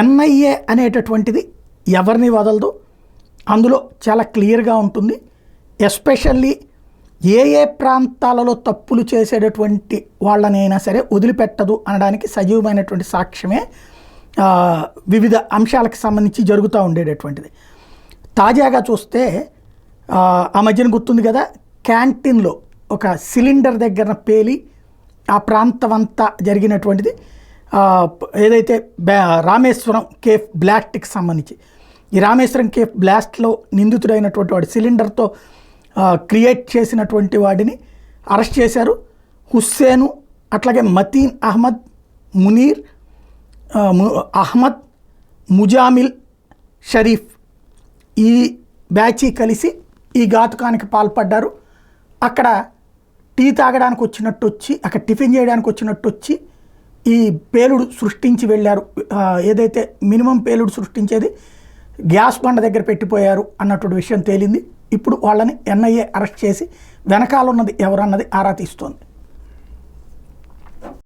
NIA అనేటటువంటిది ఎవరిని వదలదు, అందులో చాలా క్లియర్గా ఉంటుంది. ఎస్పెషల్లీ ఏ ఏ ప్రాంతాలలో తప్పులు చేసేటటువంటి వాళ్ళనైనా సరే వదిలిపెట్టదు అనడానికి సజీవమైనటువంటి సాక్ష్యమే వివిధ అంశాలకు సంబంధించి జరుగుతూ ఉండేటటువంటిది. తాజాగా చూస్తే ఆ మధ్యన గుర్తుంది కదా, క్యాంటీన్లో ఒక సిలిండర్ దగ్గర పేలి ఆ ప్రాంతం అంతా జరిగినటువంటిది. ఏదైతే రామేశ్వరం కేఫ్ బ్లాస్ట్కి సంబంధించి, ఈ రామేశ్వరం కేఫ్ బ్లాస్ట్లో నిందితుడైనటువంటి వాడు సిలిండర్తో క్రియేట్ చేసినటువంటి వాడిని అరెస్ట్ చేశారు. హుస్సేను, అట్లాగే మతీన్ అహ్మద్, మునీర్ అహ్మద్, ముజామిల్ షరీఫ్, ఈ బ్యాచీ కలిసి ఈ ఘాతుకానికి పాల్పడ్డారు. అక్కడ టీ తాగడానికి వచ్చినట్టు వచ్చి, అక్కడ టిఫిన్ చేయడానికి వచ్చినట్టు వచ్చి ఈ పేలుడు సృష్టించి వెళ్ళారు. ఏదైతే మినిమం పేలుడు సృష్టించేది గ్యాస్ బండ దగ్గర పెట్టిపోయారు అన్నటువంటి విషయం తేలింది. ఇప్పుడు వాళ్ళని ఎన్ఐఏ అరెస్ట్ చేసి వెనకాలన్నది ఎవరన్నది ఆరా తీస్తోంది.